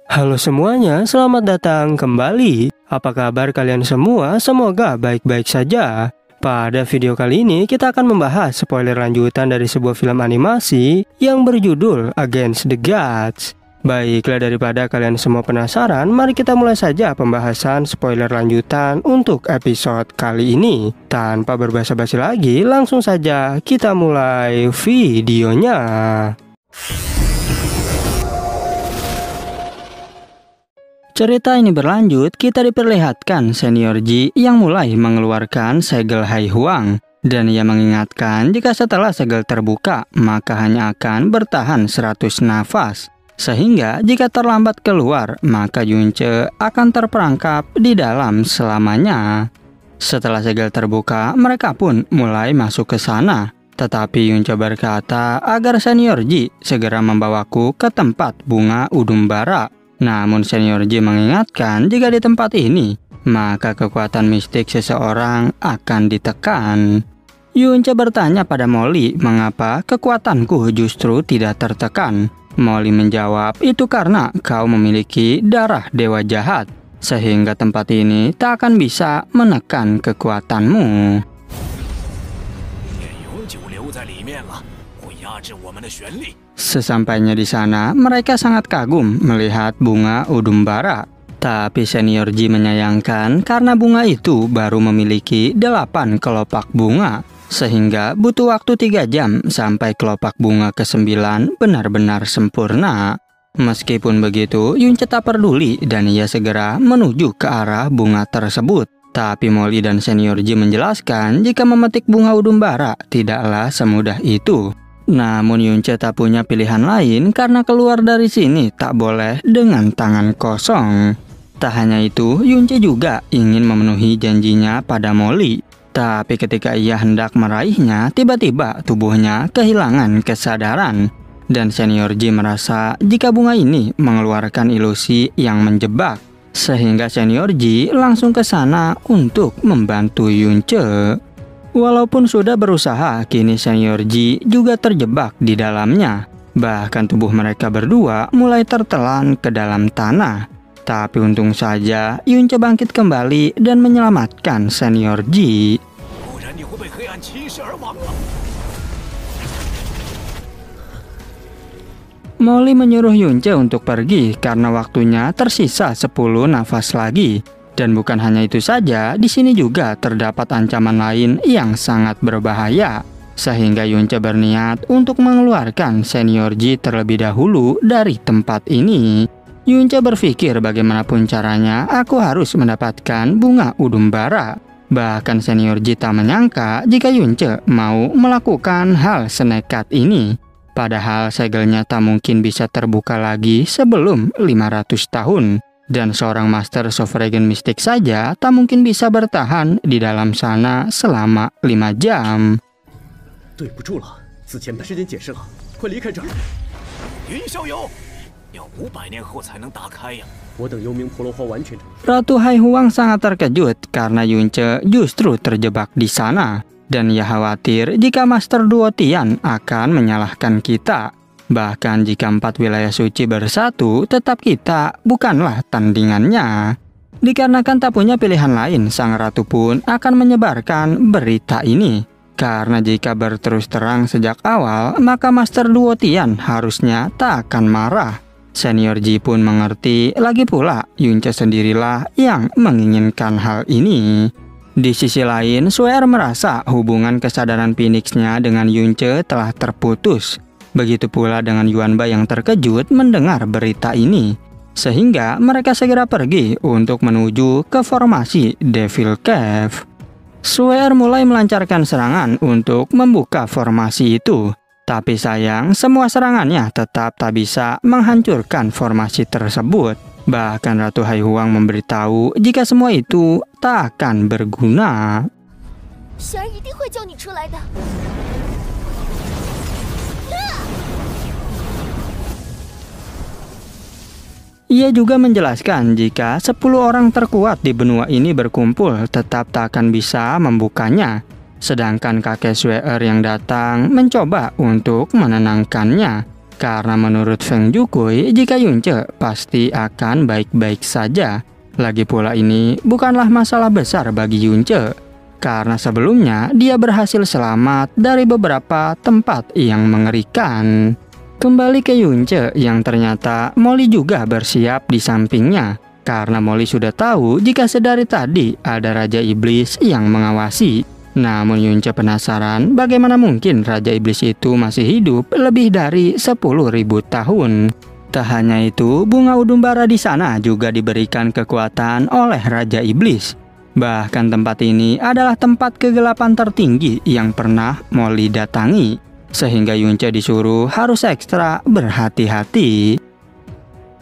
Halo semuanya, selamat datang kembali. Apa kabar kalian semua? Semoga baik-baik saja. Pada video kali ini kita akan membahas spoiler lanjutan dari sebuah film animasi yang berjudul Against the Gods. Baiklah, daripada kalian semua penasaran, mari kita mulai saja pembahasan spoiler lanjutan untuk episode kali ini. Tanpa berbasa-basi lagi, langsung saja kita mulai videonya. Cerita ini berlanjut, kita diperlihatkan Senior Ji yang mulai mengeluarkan segel Hai Huang. Dan ia mengingatkan jika setelah segel terbuka, maka hanya akan bertahan 100 nafas. Sehingga jika terlambat keluar, maka Yunce akan terperangkap di dalam selamanya. Setelah segel terbuka, mereka pun mulai masuk ke sana. Tetapi Yunce berkata agar Senior Ji segera membawaku ke tempat bunga Udumbara. Namun Senior Ji mengingatkan jika di tempat ini, maka kekuatan mistik seseorang akan ditekan. Yunce bertanya pada Molly mengapa kekuatanku justru tidak tertekan. Molly menjawab, itu karena kau memiliki darah dewa jahat, sehingga tempat ini tak akan bisa menekan kekuatanmu. Sesampainya di sana, mereka sangat kagum melihat bunga Udumbara. Tapi Senior Ji menyayangkan karena bunga itu baru memiliki 8 kelopak bunga. Sehingga butuh waktu 3 jam sampai kelopak bunga ke-9 benar-benar sempurna. Meskipun begitu, Yunce tak peduli dan ia segera menuju ke arah bunga tersebut. Tapi Molly dan Senior Ji menjelaskan jika memetik bunga Udumbara tidaklah semudah itu. Namun Yunce tak punya pilihan lain karena keluar dari sini tak boleh dengan tangan kosong. Tak hanya itu, Yunce juga ingin memenuhi janjinya pada Molly. Tapi ketika ia hendak meraihnya, tiba-tiba tubuhnya kehilangan kesadaran. Dan Senior Ji merasa jika bunga ini mengeluarkan ilusi yang menjebak. Sehingga Senior Ji langsung ke sana untuk membantu Yunce. Walaupun sudah berusaha, kini Senior Ji juga terjebak di dalamnya. Bahkan tubuh mereka berdua mulai tertelan ke dalam tanah. Tapi untung saja Yunce bangkit kembali dan menyelamatkan Senior Ji. Molly menyuruh Yunce untuk pergi karena waktunya tersisa 10 nafas lagi. Dan bukan hanya itu saja, di sini juga terdapat ancaman lain yang sangat berbahaya. Sehingga Yunce berniat untuk mengeluarkan Senior Ji terlebih dahulu dari tempat ini. Yunce berpikir bagaimanapun caranya aku harus mendapatkan bunga Udumbara. Bahkan Senior Ji tak menyangka jika Yunce mau melakukan hal senekat ini. Padahal segelnya tak mungkin bisa terbuka lagi sebelum 500 tahun. Dan seorang Master Sovereign Mystic saja tak mungkin bisa bertahan di dalam sana selama 5 jam. Ratu Hai Huang sangat terkejut karena Yunce justru terjebak di sana. Dan ia khawatir jika Master Duo Tian akan menyalahkan kita. Bahkan jika 4 wilayah suci bersatu, tetap kita bukanlah tandingannya. Dikarenakan tak punya pilihan lain, sang ratu pun akan menyebarkan berita ini. Karena jika berterus terang sejak awal, maka Master Duo Tian harusnya tak akan marah. Senior Ji pun mengerti, lagi pula Yunce sendirilah yang menginginkan hal ini. Di sisi lain, Swear merasa hubungan kesadaran Phoenix-nya dengan Yunce telah terputus. Begitu pula dengan Yuanba yang terkejut mendengar berita ini. Sehingga mereka segera pergi untuk menuju ke formasi Devil Cave. Swear mulai melancarkan serangan untuk membuka formasi itu. Tapi sayang, semua serangannya tetap tak bisa menghancurkan formasi tersebut. Bahkan Ratu Hai Huang memberitahu jika semua itu tak akan berguna. Ia juga menjelaskan jika 10 orang terkuat di benua ini berkumpul tetap tak akan bisa membukanya. Sedangkan kakek Sweer yang datang mencoba untuk menenangkannya. Karena menurut Feng Jukui, jika Yunce pasti akan baik-baik saja. Lagi pula ini bukanlah masalah besar bagi Yunce, karena sebelumnya dia berhasil selamat dari beberapa tempat yang mengerikan. Kembali ke Yunce yang ternyata Molly juga bersiap di sampingnya. Karena Molly sudah tahu jika sedari tadi ada Raja Iblis yang mengawasi. Namun Yunce penasaran bagaimana mungkin Raja Iblis itu masih hidup lebih dari 10.000 tahun. Tak hanya itu, bunga udumbara di sana juga diberikan kekuatan oleh Raja Iblis. Bahkan tempat ini adalah tempat kegelapan tertinggi yang pernah Molly datangi. Sehingga Yunce disuruh harus ekstra berhati-hati.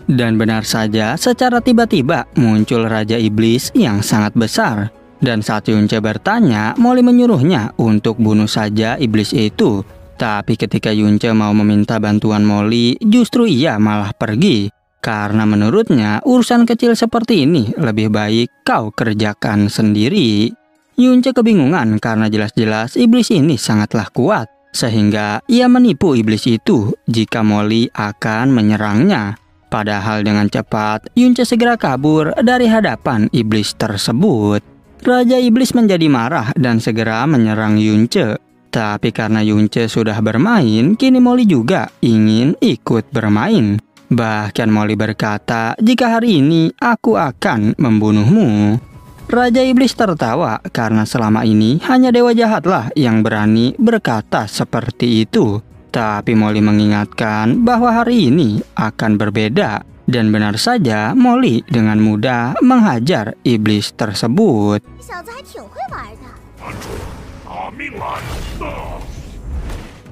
Dan benar saja, secara tiba-tiba muncul Raja Iblis yang sangat besar. Dan saat Yunce bertanya, Molly menyuruhnya untuk bunuh saja iblis itu. Tapi ketika Yunce mau meminta bantuan Molly, justru ia malah pergi. Karena menurutnya urusan kecil seperti ini lebih baik kau kerjakan sendiri. Yunce kebingungan karena jelas-jelas iblis ini sangatlah kuat. Sehingga ia menipu iblis itu jika Molly akan menyerangnya. Padahal dengan cepat, Yunce segera kabur dari hadapan iblis tersebut. Raja Iblis menjadi marah dan segera menyerang Yunce. Tapi karena Yunce sudah bermain, kini Molly juga ingin ikut bermain. Bahkan Molly berkata, jika hari ini aku akan membunuhmu. Raja Iblis tertawa karena selama ini hanya dewa jahatlah yang berani berkata seperti itu. Tapi Molly mengingatkan bahwa hari ini akan berbeda. Dan benar saja, Molly dengan mudah menghajar iblis tersebut.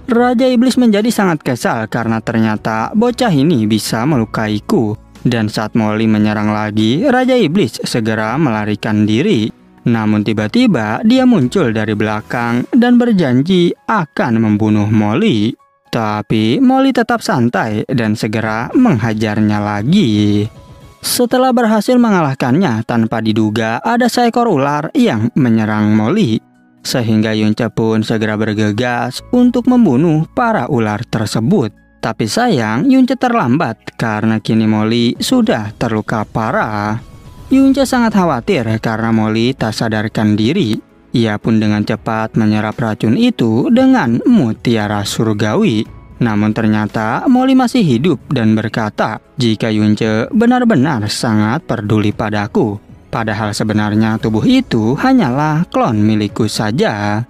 Raja Iblis menjadi sangat kesal karena ternyata bocah ini bisa melukaiku. Dan saat Molly menyerang lagi, Raja Iblis segera melarikan diri. Namun tiba-tiba dia muncul dari belakang dan berjanji akan membunuh Molly. Tapi Molly tetap santai dan segera menghajarnya lagi. Setelah berhasil mengalahkannya tanpa diduga, ada seekor ular yang menyerang Molly. Sehingga Yunce pun segera bergegas untuk membunuh para ular tersebut. Tapi sayang, Yunce terlambat karena kini Molly sudah terluka parah. Yunce sangat khawatir karena Molly tak sadarkan diri. Ia pun dengan cepat menyerap racun itu dengan mutiara surgawi. Namun ternyata Molly masih hidup dan berkata, jika Yunce benar-benar sangat peduli padaku. Padahal sebenarnya tubuh itu hanyalah klon milikku saja.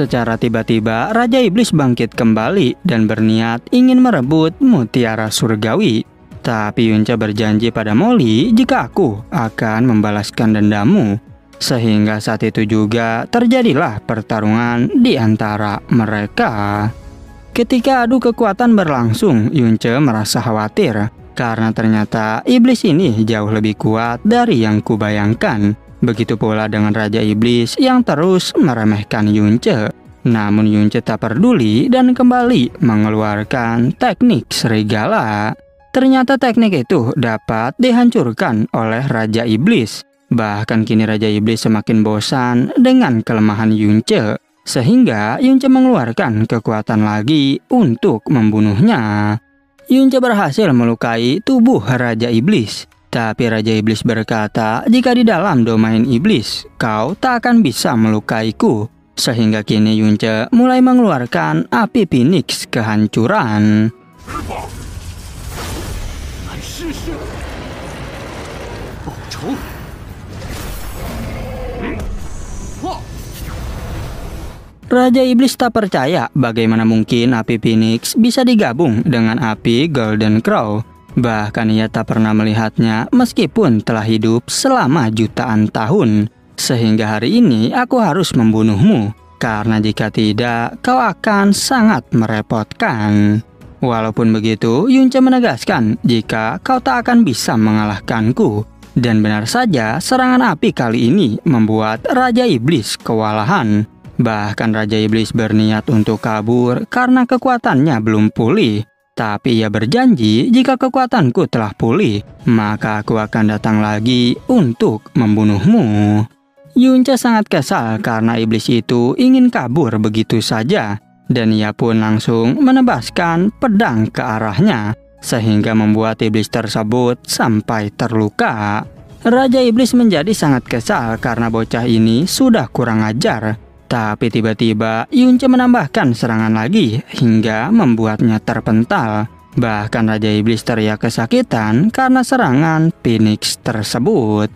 Secara tiba-tiba, Raja Iblis bangkit kembali dan berniat ingin merebut mutiara surgawi. Tapi Yunce berjanji pada Molly jika aku akan membalaskan dendammu. Sehingga saat itu juga terjadilah pertarungan di antara mereka. Ketika adu kekuatan berlangsung, Yunce merasa khawatir. Karena ternyata iblis ini jauh lebih kuat dari yang kubayangkan. Begitu pula dengan Raja Iblis yang terus meremehkan Yunce. Namun Yunce tak peduli dan kembali mengeluarkan teknik serigala. Ternyata teknik itu dapat dihancurkan oleh Raja Iblis. Bahkan kini Raja Iblis semakin bosan dengan kelemahan Yunce. Sehingga Yunce mengeluarkan kekuatan lagi untuk membunuhnya. Yunce berhasil melukai tubuh Raja Iblis. Tapi Raja Iblis berkata, jika di dalam domain iblis, kau tak akan bisa melukaiku. Sehingga kini Yunce mulai mengeluarkan api Phoenix kehancuran. Raja Iblis tak percaya bagaimana mungkin api Phoenix bisa digabung dengan api Golden Crow. Bahkan ia tak pernah melihatnya meskipun telah hidup selama jutaan tahun. Sehingga hari ini aku harus membunuhmu. Karena jika tidak, kau akan sangat merepotkan. Walaupun begitu, Yunce menegaskan jika kau tak akan bisa mengalahkanku. Dan benar saja, serangan api kali ini membuat Raja Iblis kewalahan. Bahkan Raja Iblis berniat untuk kabur karena kekuatannya belum pulih. Tapi ia berjanji jika kekuatanku telah pulih, maka aku akan datang lagi untuk membunuhmu. Yunce sangat kesal karena iblis itu ingin kabur begitu saja. Dan ia pun langsung menebaskan pedang ke arahnya, sehingga membuat iblis tersebut sampai terluka. Raja Iblis menjadi sangat kesal karena bocah ini sudah kurang ajar. Tapi tiba-tiba Yunce menambahkan serangan lagi hingga membuatnya terpental. Bahkan Raja Iblis teriak kesakitan karena serangan Phoenix tersebut.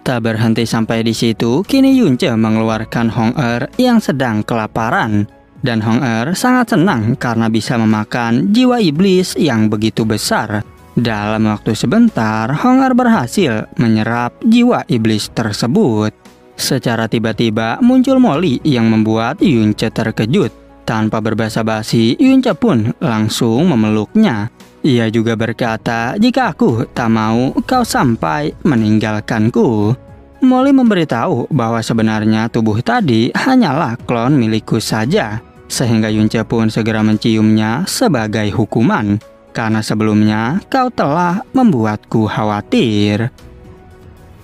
Tak berhenti sampai di situ, kini Yunce mengeluarkan Hong-Er yang sedang kelaparan. Dan Hong-Er sangat senang karena bisa memakan jiwa iblis yang begitu besar. Dalam waktu sebentar, Hong-Er berhasil menyerap jiwa iblis tersebut. Secara tiba-tiba muncul Molly yang membuat Yunce terkejut. Tanpa berbasa-basi, Yunce pun langsung memeluknya. Ia juga berkata, "Jika aku tak mau, kau sampai meninggalkanku." Molly memberitahu bahwa sebenarnya tubuh tadi hanyalah klon milikku saja. Sehingga Yunce pun segera menciumnya sebagai hukuman. Karena sebelumnya kau telah membuatku khawatir.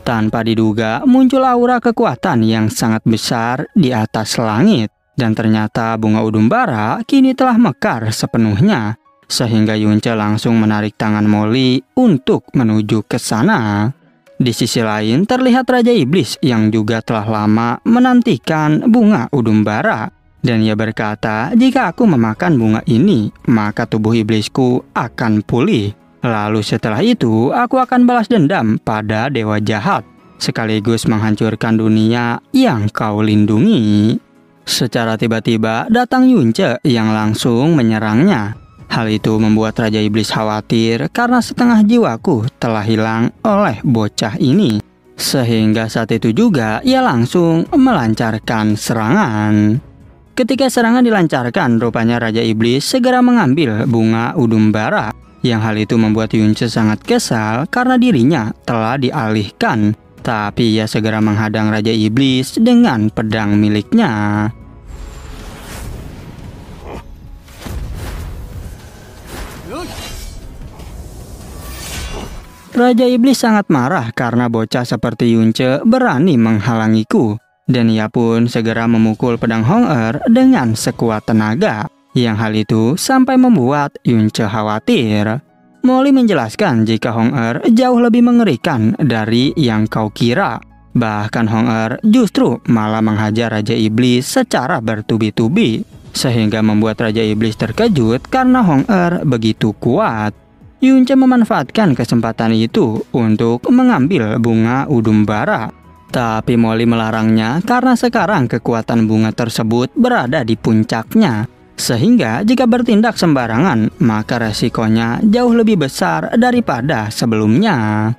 Tanpa diduga muncul aura kekuatan yang sangat besar di atas langit. Dan ternyata bunga udumbara kini telah mekar sepenuhnya. Sehingga Yunce langsung menarik tangan Molly untuk menuju ke sana. Di sisi lain terlihat Raja Iblis yang juga telah lama menantikan bunga udumbara. Dan ia berkata, "Jika aku memakan bunga ini, maka tubuh iblisku akan pulih. Lalu setelah itu, aku akan balas dendam pada dewa jahat, sekaligus menghancurkan dunia yang kau lindungi." Secara tiba-tiba datang Yunce yang langsung menyerangnya. Hal itu membuat Raja Iblis khawatir karena setengah jiwaku telah hilang oleh bocah ini. Sehingga saat itu juga ia langsung melancarkan serangan. Ketika serangan dilancarkan, rupanya Raja Iblis segera mengambil bunga udumbara. Yang hal itu membuat Yunce sangat kesal karena dirinya telah dialihkan. Tapi ia segera menghadang Raja Iblis dengan pedang miliknya. Raja Iblis sangat marah karena bocah seperti Yunce berani menghalangiku. Dan ia pun segera memukul pedang Hong-Er dengan sekuat tenaga. Yang hal itu sampai membuat Yunce khawatir. Molly menjelaskan jika Hong-Er jauh lebih mengerikan dari yang kau kira. Bahkan Hong-Er justru malah menghajar Raja Iblis secara bertubi-tubi. Sehingga membuat Raja Iblis terkejut karena Hong-Er begitu kuat. Yunce memanfaatkan kesempatan itu untuk mengambil bunga udumbara. Tapi Molly melarangnya karena sekarang kekuatan bunga tersebut berada di puncaknya. Sehingga jika bertindak sembarangan, maka resikonya jauh lebih besar daripada sebelumnya.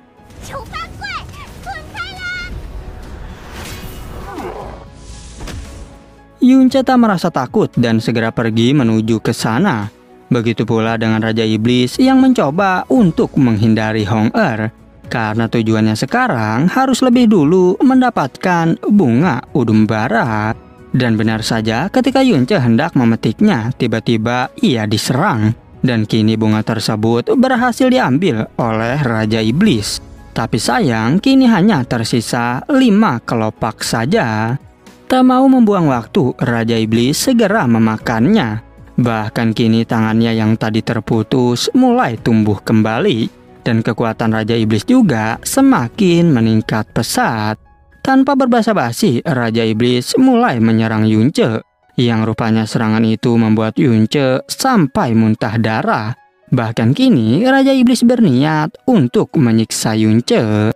Yunce tak merasa takut dan segera pergi menuju ke sana. Begitu pula dengan Raja Iblis yang mencoba untuk menghindari Hong-Er. Karena tujuannya sekarang harus lebih dulu mendapatkan bunga udumbara. Dan benar saja ketika Yunce hendak memetiknya, tiba-tiba ia diserang. Dan kini bunga tersebut berhasil diambil oleh Raja Iblis. Tapi sayang kini hanya tersisa 5 kelopak saja. Tak mau membuang waktu, Raja Iblis segera memakannya. Bahkan kini tangannya yang tadi terputus mulai tumbuh kembali. Dan kekuatan Raja Iblis juga semakin meningkat pesat. Tanpa berbasa-basi, Raja Iblis mulai menyerang Yunce. Yang rupanya serangan itu membuat Yunce sampai muntah darah. Bahkan kini Raja Iblis berniat untuk menyiksa Yunce.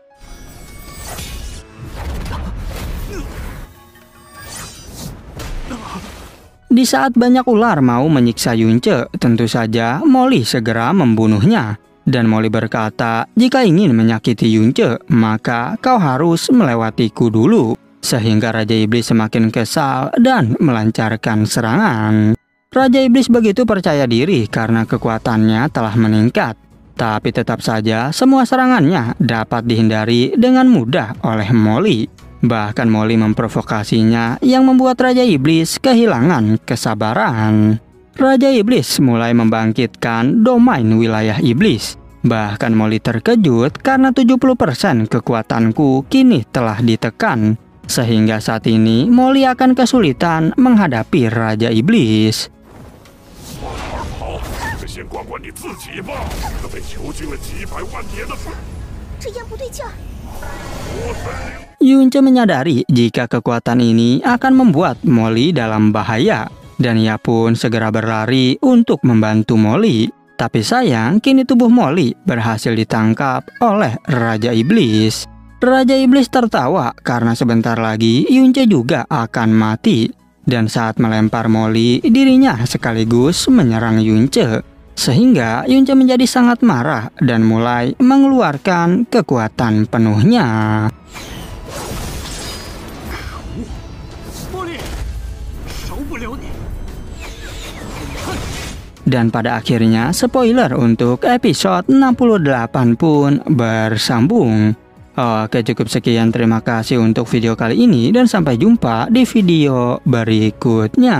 Di saat banyak ular mau menyiksa Yunce, tentu saja Molly segera membunuhnya. Dan Molly berkata, "Jika ingin menyakiti Yunce, maka kau harus melewatiku dulu." Sehingga Raja Iblis semakin kesal dan melancarkan serangan. Raja Iblis begitu percaya diri karena kekuatannya telah meningkat. Tapi tetap saja semua serangannya dapat dihindari dengan mudah oleh Molly. Bahkan Molly memprovokasinya yang membuat Raja Iblis kehilangan kesabaran. Raja Iblis mulai membangkitkan domain wilayah iblis. Bahkan Molly terkejut karena 70% kekuatanku kini telah ditekan. Sehingga saat ini Molly akan kesulitan menghadapi Raja Iblis. Yunce menyadari jika kekuatan ini akan membuat Molly dalam bahaya. Dan ia pun segera berlari untuk membantu Molly. Tapi sayang, kini tubuh Molly berhasil ditangkap oleh Raja Iblis. Raja Iblis tertawa karena sebentar lagi Yunce juga akan mati. Dan saat melempar Molly, dirinya sekaligus menyerang Yunce. Sehingga Yunce menjadi sangat marah dan mulai mengeluarkan kekuatan penuhnya. Dan pada akhirnya spoiler untuk episode 68 pun bersambung. Oke, cukup sekian, terima kasih untuk video kali ini dan sampai jumpa di video berikutnya.